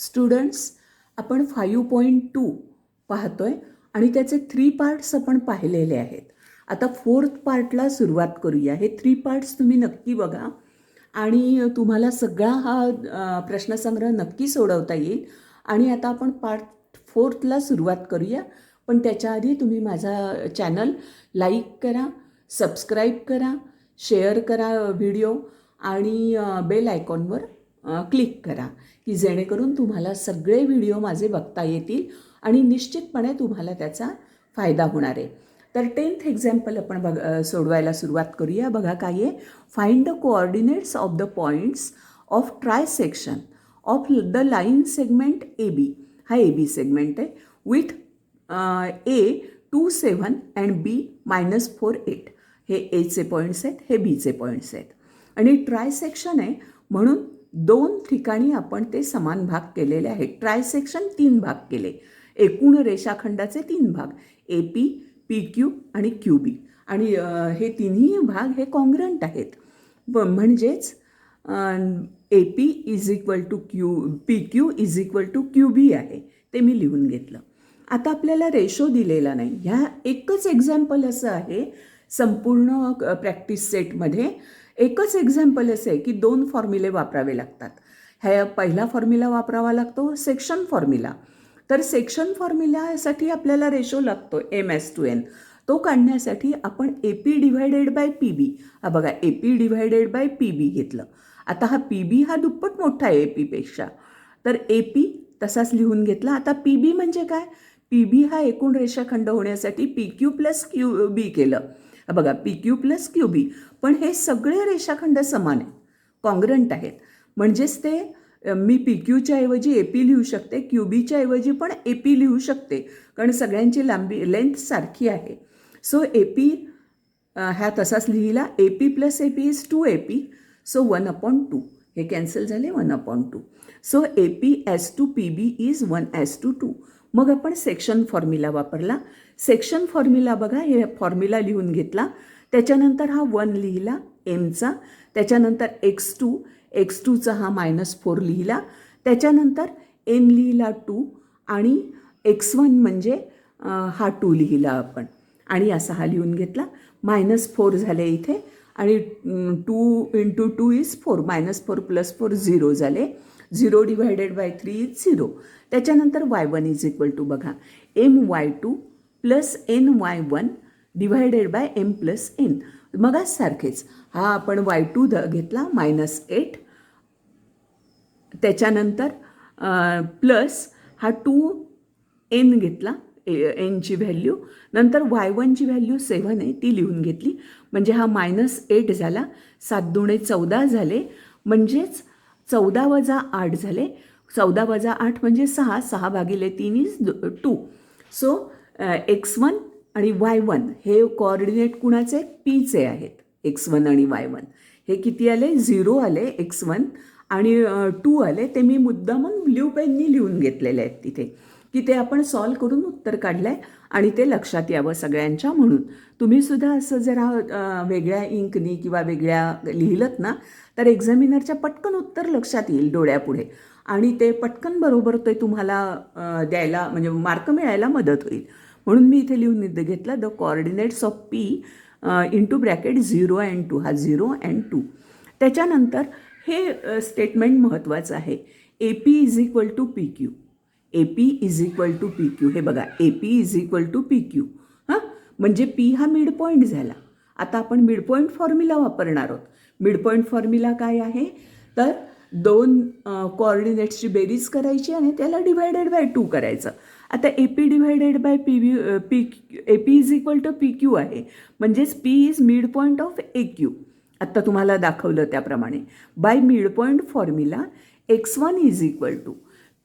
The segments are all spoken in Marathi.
स्टुडंट्स, आपण 5.2 पाहतोय आणि त्याचे 3 पार्ट्स आपण पाहिलेले आहेत. आता 4th पार्टला सुरुवात करूया. हे 3 पार्ट्स तुम्ही नक्की बघा आणि तुम्हाला सगळा हा प्रश्नसंग्रह नक्की सोडवता येईल. आणि आता आपण पार्ट 4थला सुरुवात करूया. पण त्याच्या आधी तुम्ही माझा चॅनल लाईक करा, सबस्क्राईब करा, शेअर करा व्हिडिओ आणि बेल आयकॉनवर क्लिक करा की जेणेकरून तुम्हाला सगळे व्हिडिओ माझे बघता येतील आणि निश्चितपणे तुम्हाला त्याचा फायदा होणार आहे. तर 10th एक्झाम्पल आपण सोडवायला सुरुवात करूया. बघा काय आहे. Find the coordinates of the points of trisection of the line segment A B. हा ए बी सेगमेंट आहे विथ ए 2, 7 अँड बी -4, 8. हे एचे पॉईंट्स आहेत, हे बीचे पॉईंट्स आहेत आणि ट्रायसेक्शन आहे म्हणून 2 ठिकाणी आपण ते समान भाग केलेले आहेत. ट्रायसेक्शन 3 भाग केले. एकूण रेषाखंडाचे 3 भाग, ए पी, पी क्यू आणि क्यू बी. आणि हे तिन्ही भाग हे कॉन्ग्रंट आहेत. म्हणजेच A P is equal to P Q is equal to Q B आहे. ते मी लिहून घेतलं. आता आपल्याला रेशो दिलेला नाही. ह्या एकच एक्झाम्पल असं आहे संपूर्ण प्रॅक्टिस सेटमध्ये. एकच एक्झाम्पल असं आहे की 2 फॉर्म्युले वापरावे लागतात. ह्या पहिला फॉर्म्युला वापरावा लागतो सेक्शन फॉर्म्युला. तर सेक्शन फॉर्म्युलासाठी आपल्याला रेशो लागतो M/N. तो काढण्यासाठी आपण A P divided by P B. हा बघा, A P divided by P B घेतलं. आता हा पी बी हा दुप्पट मोठा आहे ए पीपेक्षा. तर ए पी तसाच लिहून घेतला. आता पी बी म्हणजे काय. पी बी हा एकूण रेषाखंड होण्यासाठी पी क्यू प्लस क्यू बी केलं. बघा, पी क्यू प्लस क्यू बी. पण हे सगळे रेषाखंड समान आहेत, कॉन्ग्रंट आहेत. म्हणजेच ते मी पी क्यूच्या ऐवजी ए पी लिहू शकते, क्यू बीच्या ऐवजी पण ए पी लिहू शकते, कारण सगळ्यांची लेंथ सारखी आहे. सो ए पी ह्या तसाच लिहिला. A P plus A P is 2AP. So 1/2. हे कॅन्सल झाले. 1/2. So A P as to P B is 1:2. मग आपण सेक्शन फॉर्म्युला वापरला. सेक्शन फॉर्म्युला बघा, हे फॉर्म्युला लिहून घेतला. त्याच्यानंतर हा 1 लिहिला एमचा. त्याच्यानंतर x2चा हा -4 लिहिला. त्याच्यानंतर एन लिहिला 2 आणि x1 म्हणजे हा 2 लिहिला आपण आणि असा हा लिहून घेतला. -4 झाले इथे आणि 2 × 2 इज 4. -4 + 4 0 झाले. 0 डिव्हायडेड बाय 3 इज 0. त्याच्यानंतर y1 इज इक्वल टू बघा My2 + ny1 divided by m + n. मग सारखेच हा आपण y2 घेतला -8. त्याच्यानंतर प्लस हा 2n घेतला, एनची व्हॅल्यू. नंतर y1ची व्हॅल्यू 7 आहे, ती लिहून घेतली. म्हणजे हा -8 झाला. 7 दुणे 14 झाले. म्हणजेच 14 - 8 झाले. 14 - 8 म्हणजे 6. 6 भागिले 3 इज 2. सो x1 आणि y1 हे कोऑर्डिनेट कुणाचे, पीचे आहेत. x1 आणि y1 हे किती आले, 0 आले x1 आणि 2 आले. ते मी मुद्दामून ब्ल्यू पेननी लिहून घेतलेले आहेत तिथे, की ते आपण सॉल्व करून उत्तर काढलं आहे आणि ते लक्षात यावं सगळ्यांच्या. म्हणून तुम्हीसुद्धा असं जरा वेगळ्या इंकनी किंवा वेगळ्या लिहिलंत ना, तर एक्झामिनरच्या पटकन उत्तर लक्षात येईल डोळ्यापुढे आणि ते पटकन बरोबर ते तुम्हाला द्यायला म्हणजे मार्क मिळायला मदत होईल. म्हणून मी इथे लिहून घेतलं the coordinates of P into bracket 0 and 2. हा 0 and 2. त्याच्यानंतर हे स्टेटमेंट महत्त्वाचं आहे. A P is equal to P Q. A P is equal to P Q. हे बघा, A P is equal to P Q. हां, म्हणजे पी हा मिड पॉईंट झाला. आता आपण मिड पॉईंट फॉर्म्युला वापरणार आहोत. मिड पॉईंट फॉर्म्युला काय आहे, तर 2 कोऑर्डिनेट्सची बेरीज करायची आणि त्याला डिव्हायडेड बाय 2 करायचं. आता A P divided by A P is equal to P Q आहे. म्हणजेच P is mid point of A Q. आत्ता तुम्हाला दाखवलं त्याप्रमाणे. By mid point formula x1 is equal to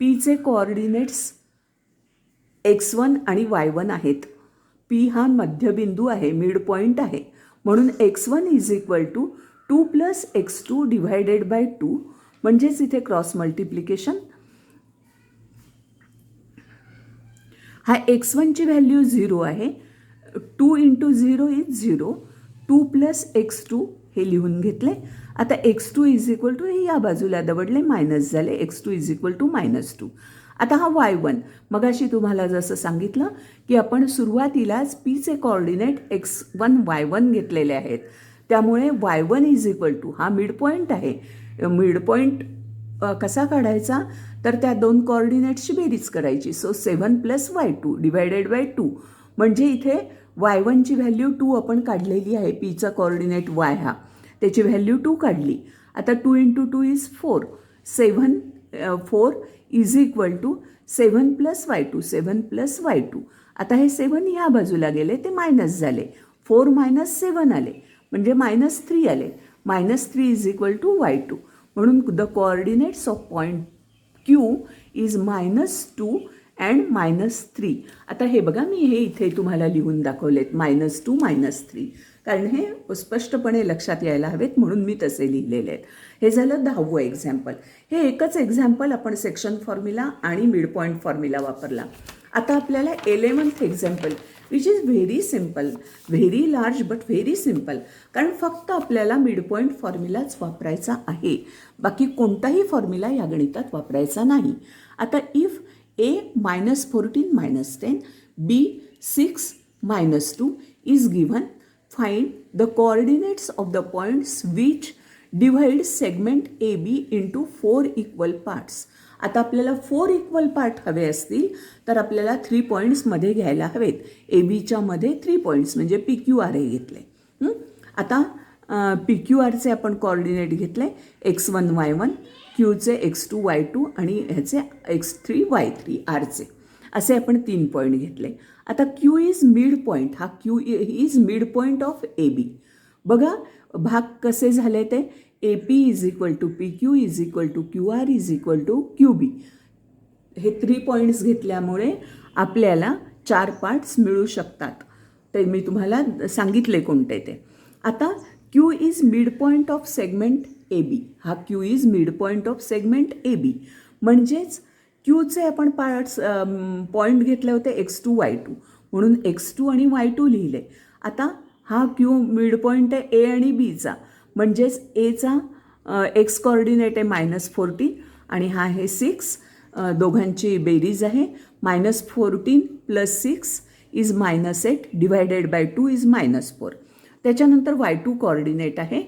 पीचे कोऑर्डिनेट्स x1 आणि y1 आहेत. पी हा मध्यबिंदू आहे, मिड पॉईंट आहे. म्हणून x1 is equal to 2 + x2 divided by 2. म्हणजेच इथे क्रॉस मल्टिप्लिकेशन. हा x1ची व्हॅल्यू 0 आहे. 2 × 0 इज 0. 2 + x2 हे लिहून घेतले. आता x2 इज इक्वल टू हे या बाजूला दवडले मायनस झाले, x2 इज इक्वल टू -2. आता हा y1 मगाशी तुम्हाला जसं सांगितलं की आपण सुरुवातीलाच पीचे कॉर्डिनेट x1 y1 घेतलेले आहेत, त्यामुळे y1 इज इक्वल टू हा मिड पॉईंट आहे. मिड पॉईंट कसा काढायचा तर त्या दोन कॉर्डिनेट्सची बेरीज करायची. सो 7 + y2 डिवायडेड बाय 2 म्हणजे इथे y1ची व्हॅल्यू 2 आपण काढलेली आहे. पीचा कॉर्डिनेट y हा त्याची व्हॅल्यू 2 काढली. आता 2 × 2 is 4. 4 is equal to 7 + y2. 7 + y2. आता हे 7 ह्या बाजूला गेले ते मायनस झाले. 4 - 7 आले म्हणजे -3 आले. -3 इज इक्वल टू y2. म्हणून the coordinates of point Q is -2 and -3. आता हे बघा मी हे इथे तुम्हाला लिहून दाखवलेत -2 -3, कारण हे स्पष्टपणे लक्षात यायला हवेत म्हणून मी तसे लिहिलेले आहेत. हे झालं 10वं एक्झाम्पल. हे एकच एक्झाम्पल आपण सेक्शन फॉर्म्युला आणि मिड पॉईंट फॉर्म्युला वापरला. आता आपल्याला 11th example which is very simple, very large but very simple, कारण फक्त आपल्याला मिड पॉईंट फॉर्म्युलाच वापरायचा आहे, बाकी कोणताही फॉर्म्युला या गणितात वापरायचा नाही. आता if a -14 -10 b 6 -2 is given, find the coordinates of the points which divide segment AB into 4 equal parts. आता आपल्याला 4 इक्वल पार्ट हवे असतील तर आपल्याला 3 पॉईंट्समध्ये घ्यायला हवेत. ए बीच्या मध्ये 3 पॉईंट्स म्हणजे PQR हे घेतले. आता PQRचे आपण कॉर्डिनेट घेतले x1 y1, Qचे x2 y2 आणि ह्याचे x3 y3 आरचे, असे आपण 3 पॉईंट घेतले. आता Q इज मिड पॉईंट, हा Q is mid point of AB. बघा भाग कसे झाले ते AP is equal to PQ is equal to QR is equal to QB. हे 3 पॉईंट्स घेतल्यामुळे आपल्याला 4 पार्ट्स मिळू शकतात. ते मी तुम्हाला सांगितले कोणते ते. आता Q is mid point of segment AB. हा Q is mid point of segment AB म्हणजेच Qचे आपण पार्ट्स पॉईंट घेतले होते x2 y2 म्हणून x2 आणि y2 लिहिले. आता हा Q मिड पॉईंट आहे A आणि Bचा, म्हणजेच Aचा एक्स कॉर्डिनेट आहे -14 आणि हा आहे 6. दोघांची बेरीज आहे. -14 + 6 इज -8 डिवायडेड बाय 2 इज -4. त्याच्यानंतर y2 कॉर्डिनेट आहे,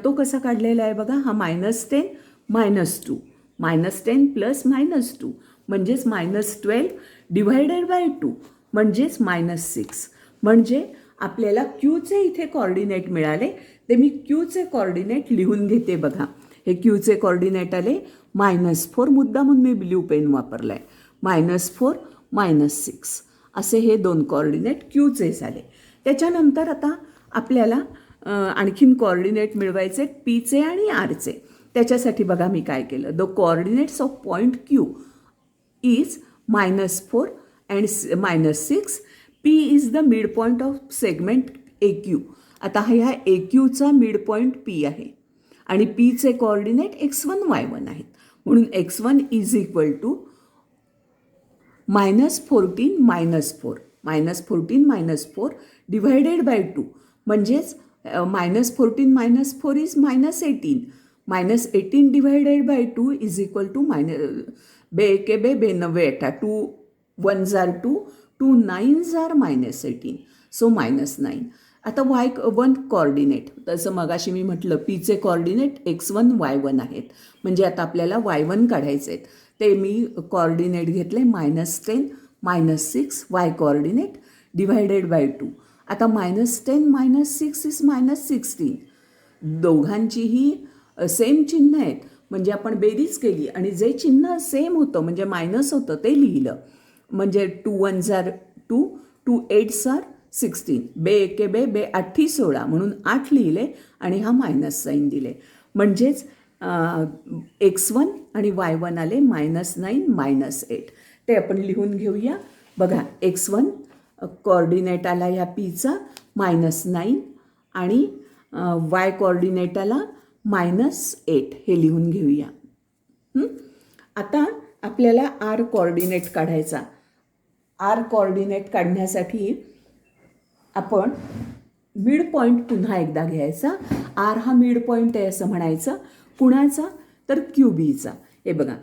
तो कसा काढलेला आहे बघा. हा -10 -2 -10 + -2 म्हणजेच -12 डिवायडेड बाय 2 म्हणजेच -6. म्हणजे आपल्याला Qचे इथे कॉर्डिनेट मिळाले, ते मी Qचे कॉर्डिनेट लिहून घेते. बघा हे Qचे कॉर्डिनेट आले -4, मुद्दामून मी ब्ल्यू पेन वापरला आहे. -4 -6 असे हे 2 कॉर्डिनेट Qचे झाले. त्याच्यानंतर आता आपल्याला आणखीन कॉर्डिनेट मिळवायचे Pचे आणि Rचे. त्याच्यासाठी बघा मी काय केलं. The coordinates of point Q is -4 and -6. P is the mid point of segment AQ. आता ह्या AQचा मिड पॉईंट P आहे आणि Pचे कॉर्डिनेट x1 y1 आहेत, म्हणून x1 is equal to -14 -4 divided by 2 म्हणजेच -14 -4 is -18. -18 divided by 2 is equal to बे के बे 92 2 1 जार 2 2 9 जार -18 सो -9. आता y1 कॉर्डिनेट तसं मगाशी मी म्हटलं Pचे कॉर्डिनेट x1 y1 आहेत, म्हणजे आता आपल्याला y1 काढायचे आहेत. ते मी कॉर्डिनेट घेतले -10 -6 y कॉर्डिनेट डिवायडेड बाय 2. आता -10 -6 इज -16. दोघांचीही सेम चिन्ह आहेत, म्हणजे आपण बेरीज केली आणि जे चिन्ह सेम होतं म्हणजे मायनस होतं ते लिहिलं. म्हणजे 2 1 जार 2 2 8 जार 16 बे एके बे 8 16 म्हणून 8 लिहिले आणि हा मायनस साईन दिले. म्हणजेच x1 आणि y1 आले -9 -8. ते आपण लिहून घेऊया. बघा x1 कॉर्डिनेट आला या Pचा -9 आणि y कॉर्डिनेट आला -8. हे लिहून घेऊया. आता आपल्याला R कॉर्डिनेट काढायचा. R कॉर्डिनेट काढण्यासाठी आपण मिड पॉईंट पुन्हा एकदा घ्यायचा. आर हा मिड पॉईंट आहे असं म्हणायचं. कुणाचा? तर क्यू बीचा. हे बघा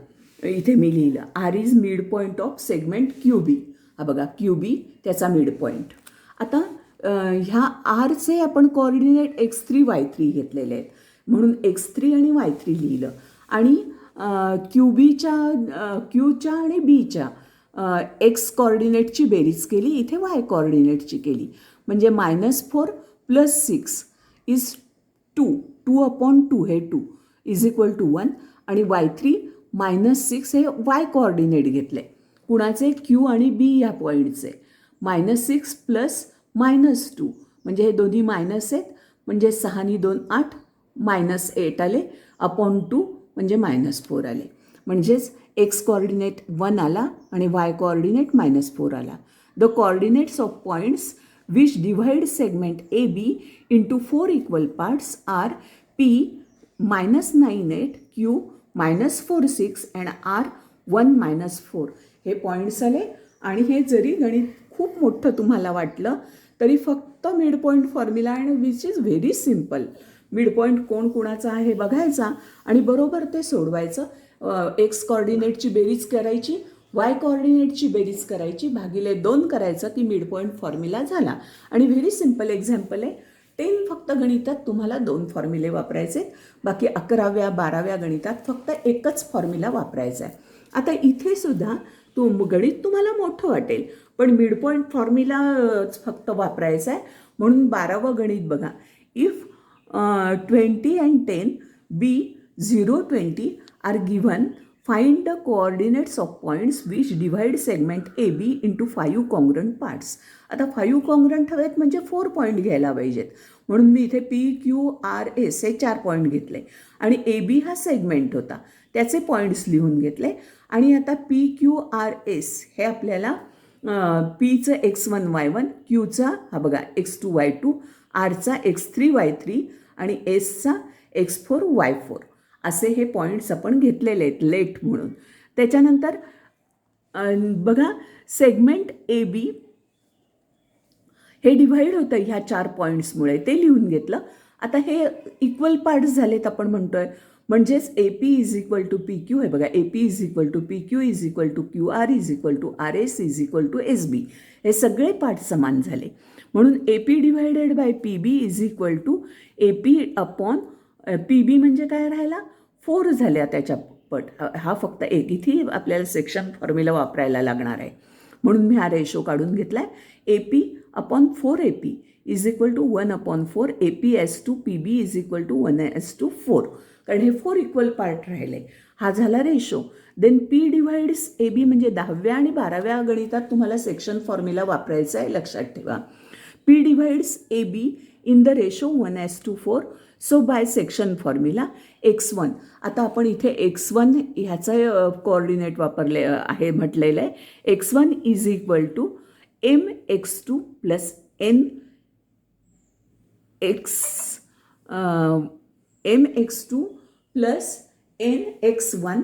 इथे मी लिहिलं R is mid point of segment Q B. हा बघा क्यू बी त्याचा मिड पॉईंट. आता ह्या आरचे आपण कोऑर्डिनेट x3 y3 घेतलेले आहेत म्हणून x3 आणि y3 लिहिलं. आणि क्यूच्या आणि बीच्या एक्स कोऑर्डिनेटची बेरीज केली, इथे वाय कोऑर्डिनेटची केली. म्हणजे -4 + 6 इज 2/2 हे 2 इज इक्वल टू 1. आणि y3 -6 हे वाय कोऑर्डिनेट घेतले. कुणाचे? क्यू आणि बी या पॉईंटचे. -6 + -2 म्हणजे हे दोन्ही मायनस आहेत म्हणजे 6 आणि 2 8 -8 आले अपॉन 2 म्हणजे -4 आले. म्हणजेच एक्स कोऑर्डिनेट 1 आला आणि वाय कोऑर्डिनेट -4 आला. The coordinates of points which divide segment AB into 4 equal parts are P -9 8, Q -4 6 and R 1 -4. हे पॉईंट्स आले. आणि हे जरी गणित खूप मोठं तुम्हाला वाटलं तरी फक्त मिड पॉईंट फॉर्म्युला आणि which is very simple. Mid point कोण कुणाचा आहे बघायचा आणि बरोबर ते सोडवायचं. एक्स कोऑर्डिनेटची बेरीज करायची, वाय कोऑर्डिनेटची बेरीज करायची, भागिले 2 करायचं की मिड पॉईंट फॉर्म्युला झाला. आणि व्हेरी सिम्पल एक्झाम्पल आहे. 10 फक्त गणितात तुम्हाला 2 फॉर्म्युले वापरायचे, बाकी 11व्या 12व्या गणितात फक्त एकच फॉर्म्युला वापरायचा आहे. आता इथे सुद्धा गणित तुम्हाला मोठं वाटेल पण मिड पॉईंट फॉर्म्युलाच फक्त वापरायचा आहे. म्हणून 12वं गणित बघा. If 20 and 10 B 0 20 are given, find the coordinates of points which divide segment A B into 5 congruent parts. आता 5 कॉन्ग्रंट हवेत म्हणजे 4 पॉईंट घ्यायला पाहिजेत. म्हणून मी इथे PQRS हे 4 पॉईंट घेतले आणि AB हा सेगमेंट होता त्याचे पॉईंट्स लिहून घेतले. आणि आता PQRS हे आपल्याला पीचं x1 y1, क्यूचा हा बघा x2 y2, आरचा x3 y3 आणि एसचा x4 y4 असे हे पॉईंट्स आपण घेतलेले आहेत लेट म्हणून. त्याच्यानंतर बघा सेगमेंट ए बी हे डिव्हाइड होतं ह्या 4 पॉईंट्समुळे, ते लिहून घेतलं. आता हे इक्वल पार्ट्स झालेत आपण म्हणतोय. म्हणजेच AP is equal to PQ. हे बघा AP is equal to PQ is equal to QR is equal to RS is equal to SB. हे सगळे पार्ट समान झाले. म्हणून AP divided by PB is equal to AP upon PB म्हणजे काय राहिला 4 झाल्या त्याच्या पट. हा फक्त एक इथे आपल्याला सेक्शन फॉर्म्युला वापरायला लागणार आहे म्हणून मी हा रेशो काढून घेतला आहे. AP upon 4AP is equal to 1/4 AP/2 PB is equal to 1/4. कारण हे 4 इक्वल पार्ट राहिले. हा झाला ratio. Then P divides AB म्हणजे 10व्या आणि 12व्या गणितात तुम्हाला सेक्शन फॉर्म्युला वापरायचा आहे लक्षात ठेवा. P divides AB in the ratio 1/4. So by section formula x1. आता आपण इथे x1 ह्याचं कोऑर्डिनेट वापरले आहे म्हटलेलं आहे. x1 is equal to mx2 plus mx2 plus nx1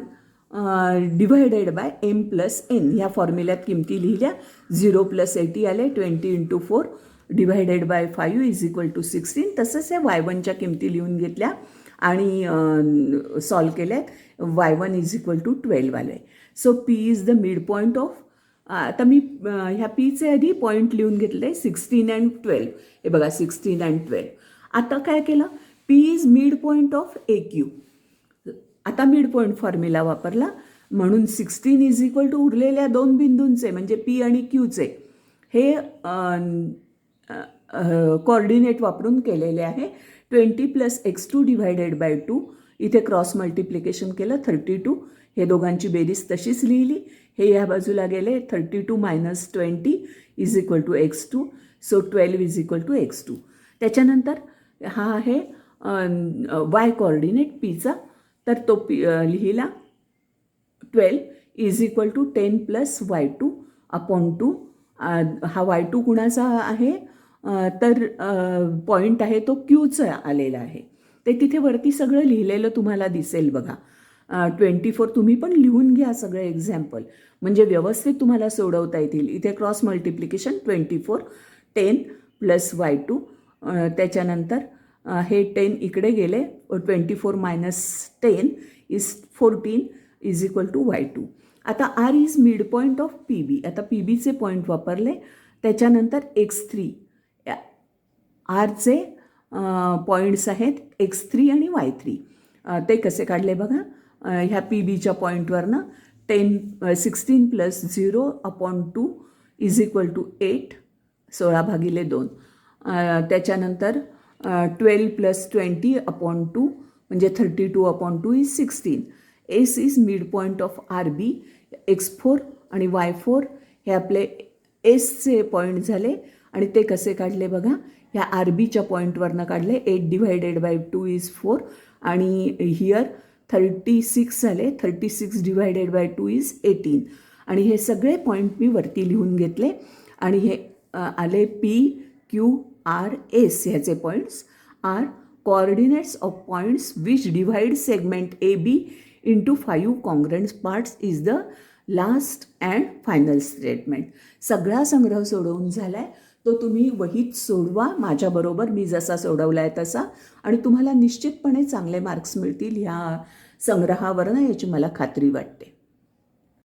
divided by m plus n. ह्या फॉर्म्युल्यात किमती लिहिल्या. 0 + 80 आले. 20 × 4 divided by 5 is equal to 16. तसंच या y1च्या किमती लिहून घेतल्या आणि सॉल्व केल्यात. y1 इज इक्वल टू 12 आले. So P is the mid point of. आता मी ह्या Pचे आधी पॉईंट लिहून घेतले 16 and 12. हे बघा 16 and 12. आता काय केलं? P is mid point of AQ. आता मिड पॉईंट फॉर्म्युला वापरला म्हणून 16 इज इक्वल टू उरलेल्या 2 बिंदूंचे म्हणजे P आणि Qचे हे कोऑर्डिनेट वापरून केलेले आहे. 20 + x2 डिवायडेड बाय 2. इथे क्रॉस मल्टिप्लिकेशन केलं 32. हे दोघांची बेरीज तशीच लिहिली. हे या बाजूला गेले 32 - 20 is equal to x2. So 12 is equal to x2. त्याच्यानंतर हा आहे वाय कोऑर्डिनेट Pचा. तर तो लिहिला 12 is equal to 10 + y2 upon 2. हा y2 कुणाचा आहे तर पॉईंट आहे तो क्यूचा आलेला आहे. ते तिथे वरती सगळं लिहिलेलं तुम्हाला दिसेल बघा. 24 तुम्ही पण लिहून घ्या सगळे एक्झाम्पल म्हणजे व्यवस्थित तुम्हाला सोडवता येतील. इथे क्रॉस मल्टिप्लिकेशन 24 10 + y2 त्याच्यानंतर हे 10 इकडे गेले, 24 minus 10 is 14 is equal to Y2. आता R is mid point of P B. आता पी बीचे पॉईंट वापरले, त्याच्यानंतर X3 आरचे पॉईंट्स आहेत X3 आणि Y3. ते कसे काढले बघा. ह्या पी बीच्या पॉईंटवरनं 16 प्लस 0/2 इज इक्वल टू 8, 16/2. त्याच्यानंतर 12 प्लस 20/2 म्हणजे 32/2 is 16. S is mid point of R B. X4 आणि Y4 हे आपले एसचे पॉईंट झाले आणि ते कसे काढले बघा. ह्या आर बीच्या पॉईंटवरनं काढले. 8/2 इज 4 आणि हिअर 36 झाले. 36/2 इज 18. आणि हे सगळे पॉईंट मी वरती लिहून घेतले आणि हे आले PQRS. ह्याचे points are coordinates of points which divide segment AB into 5 congruent parts is the last and final statement. सगळा संग्रह सोडवून झाला आहे. तो तुम्ही वहीत सोडवा माझ्याबरोबर, मी जसा सोडवला आहे तसा, आणि तुम्हाला निश्चितपणे चांगले मार्क्स मिळतील ह्या संग्रहावरनं, याची मला खात्री वाटते.